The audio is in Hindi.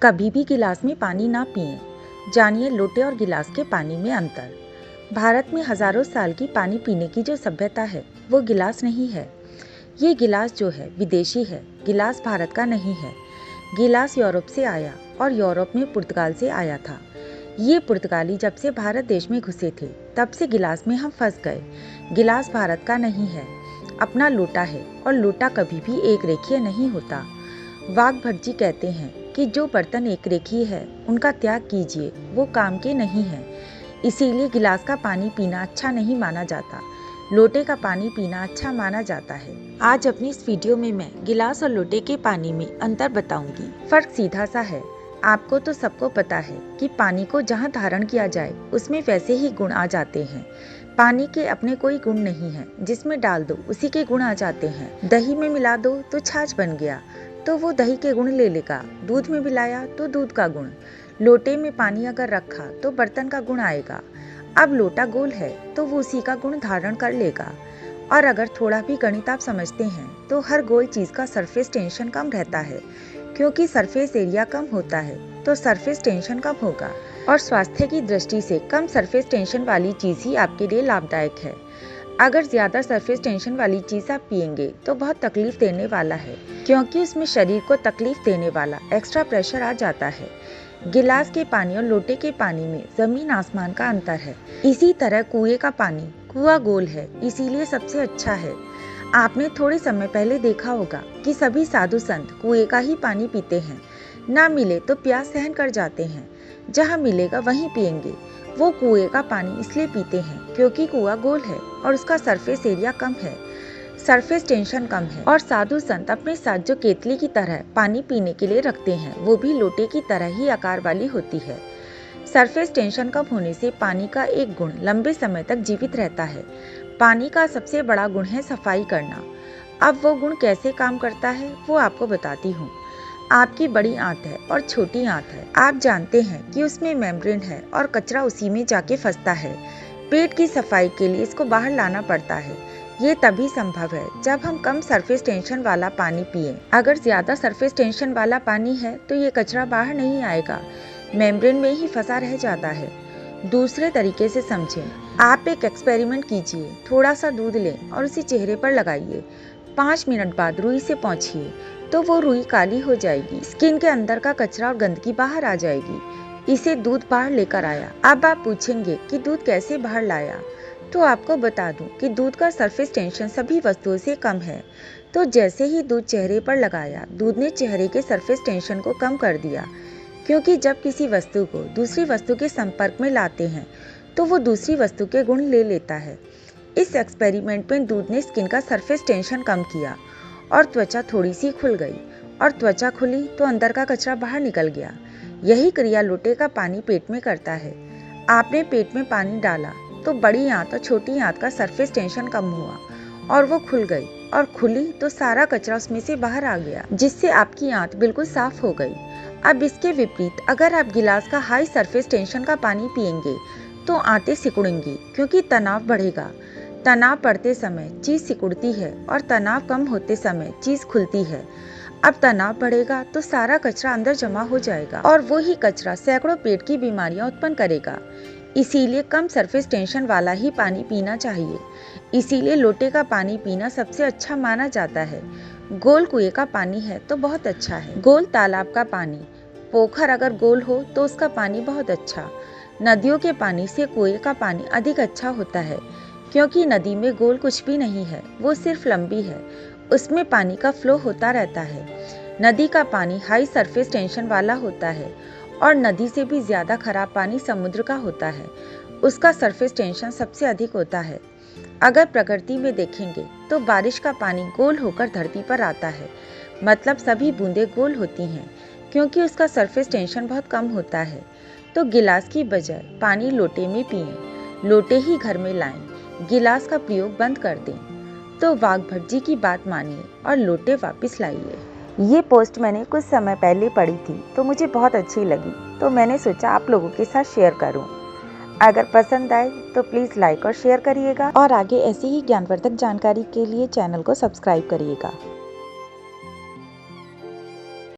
कभी भी गिलास में पानी ना पिएं। जानिए लोटे और गिलास के पानी में अंतर। भारत में हजारों साल की पानी पीने की जो सभ्यता है वो गिलास नहीं है। ये गिलास जो है विदेशी है, गिलास भारत का नहीं है। गिलास यूरोप से आया और यूरोप में पुर्तगाल से आया था। ये पुर्तगाली जब से भारत देश में घुसे थे तब से गिलास में हम फंस गए। गिलास भारत का नहीं है, अपना लोटा है और लोटा कभी भी एक रेखीय नहीं होता। वाघ भट्ट जी कहते हैं कि जो बर्तन एक रेखीय है उनका त्याग कीजिए, वो काम के नहीं है। इसीलिए गिलास का पानी पीना अच्छा नहीं माना जाता, लोटे का पानी पीना अच्छा माना जाता है। आज अपनी इस वीडियो में मैं गिलास और लोटे के पानी में अंतर बताऊंगी। फर्क सीधा सा है। आपको तो सबको पता है कि पानी को जहाँ धारण किया जाए उसमें वैसे ही गुण आ जाते हैं। पानी के अपने कोई गुण नहीं है, जिसमें डाल दो उसी के गुण आ जाते हैं। दही में मिला दो तो छाछ बन गया, तो वो दही के गुण ले लेगा। दूध में मिलाया तो दूध का गुण। लोटे में पानी अगर रखा तो बर्तन का गुण आएगा। अब लोटा गोल है तो वो उसी का गुण धारण कर लेगा। और अगर थोड़ा भी गणित आप समझते हैं तो हर गोल चीज का सरफेस टेंशन कम रहता है, क्योंकि सरफेस एरिया कम होता है तो सरफेस टेंशन कम होगा। और स्वास्थ्य की दृष्टि से कम सरफेस टेंशन वाली चीज ही आपके लिए लाभदायक है। अगर ज्यादा सरफेस टेंशन वाली चीज आप पिएंगे तो बहुत तकलीफ देने वाला है, क्योंकि उसमें शरीर को तकलीफ देने वाला एक्स्ट्रा प्रेशर आ जाता है। गिलास के पानी और लोटे के पानी में जमीन आसमान का अंतर है। इसी तरह कुएं का पानी, कुआं गोल है इसीलिए सबसे अच्छा है। आपने थोड़े समय पहले देखा होगा कि सभी साधु संत कुएं का ही पानी पीते हैं। ना मिले तो प्यास सहन कर जाते हैं, जहाँ मिलेगा वहीं पिएंगे। वो कुएं का पानी इसलिए पीते हैं क्योंकि कुआं गोल है और उसका सरफेस एरिया कम है, सरफेस टेंशन कम है। और साधु संत अपने साथ जो केतली की तरह पानी पीने के लिए रखते हैं वो भी लोटे की तरह ही आकार वाली होती है। सरफेस टेंशन कम होने से पानी का एक गुण लंबे समय तक जीवित रहता है। पानी का सबसे बड़ा गुण है सफाई करना। अब वो गुण कैसे काम करता है वो आपको बताती हूँ। आपकी बड़ी आंत है और छोटी आंत है। आप जानते हैं कि उसमें मेम्ब्रेन है और कचरा उसी में जाके फंसता है। पेट की सफाई के लिए इसको बाहर लाना पड़ता है। ये तभी संभव है जब हम कम सरफेस टेंशन वाला पानी पिएं। अगर ज्यादा सरफेस टेंशन वाला पानी है तो ये कचरा बाहर नहीं आएगा, मेम्ब्रेन में ही फंसा रह जाता है। दूसरे तरीके से समझें, आप एक एक्सपेरिमेंट कीजिए। थोड़ा सा दूध लें और उसे चेहरे पर लगाइए। 5 मिनट बाद रुई से पोंछिए तो वो रुई काली हो जाएगी। स्किन के अंदर का कचरा और गंदगी बाहर आ जाएगी। इसे दूध बाहर लेकर आया। अब आप पूछेंगे कि दूध कैसे बाहर लाया, तो आपको बता दूं कि दूध का सरफेस टेंशन सभी वस्तुओं से कम है। तो जैसे ही दूध चेहरे पर लगाया, दूध ने चेहरे के सरफेस टेंशन को कम कर दिया, क्योंकि जब किसी वस्तु को दूसरी वस्तु के संपर्क में लाते हैं तो वो दूसरी वस्तु के गुण ले लेता है। इस एक्सपेरिमेंट में दूध ने स्किन का सरफेस टेंशन कम किया और त्वचा थोड़ी सी खुल गई, और त्वचा खुली तो अंदर का कचरा बाहर निकल गया। यही क्रिया लोटे का पानी पेट में करता है। आपने पेट में पानी डाला तो बड़ी आंत और छोटी आंत का सरफेस टेंशन कम हुआ और वो खुल गई, और खुली तो सारा कचरा उसमें से बाहर आ गया, जिससे आपकी आंत बिल्कुल साफ हो गई। अब इसके विपरीत अगर आप गिलास का हाई सरफेस टेंशन का पानी पिएंगे तो आंतें सिकुड़ेंगी, क्योंकि तनाव बढ़ेगा। तनाव बढ़ते समय चीज सिकुड़ती है और तनाव कम होते समय चीज खुलती है। अब तनाव बढ़ेगा तो सारा कचरा अंदर जमा हो जाएगा और वो ही कचरा सैकड़ों पेट की बीमारियां उत्पन्न करेगा। इसीलिए कम सरफेस टेंशन वाला ही पानी पीना चाहिए। इसीलिए लोटे का पानी पीना सबसे अच्छा माना जाता है। गोल कुएं का पानी है तो बहुत अच्छा है। गोल तालाब का पानी, पोखर अगर गोल हो तो उसका पानी बहुत अच्छा। नदियों के पानी से कुएं का पानी अधिक अच्छा होता है, क्योंकि नदी में गोल कुछ भी नहीं है, वो सिर्फ लंबी है। उसमें पानी का फ्लो होता रहता है। नदी का पानी हाई सरफेस टेंशन वाला होता है, और नदी से भी ज्यादा खराब पानी समुद्र का होता है। उसका सरफेस टेंशन सबसे अधिक होता है। अगर प्रकृति में देखेंगे तो बारिश का पानी गोल होकर धरती पर आता है, मतलब सभी बूंदें गोल होती हैं, क्योंकि उसका सरफेस टेंशन बहुत कम होता है। तो गिलास की बजाय पानी लोटे में पिएं, लोटे ही घर में लाएं, गिलास का प्रयोग बंद कर दें। तो वाघ भट्ट जी की बात मानिए और लोटे वापस लाइए। ये पोस्ट मैंने कुछ समय पहले पढ़ी थी तो मुझे बहुत अच्छी लगी, तो मैंने सोचा आप लोगों के साथ शेयर करूं। अगर पसंद आए तो प्लीज़ लाइक और शेयर करिएगा, और आगे ऐसी ही ज्ञानवर्धक जानकारी के लिए चैनल को सब्सक्राइब करिएगा।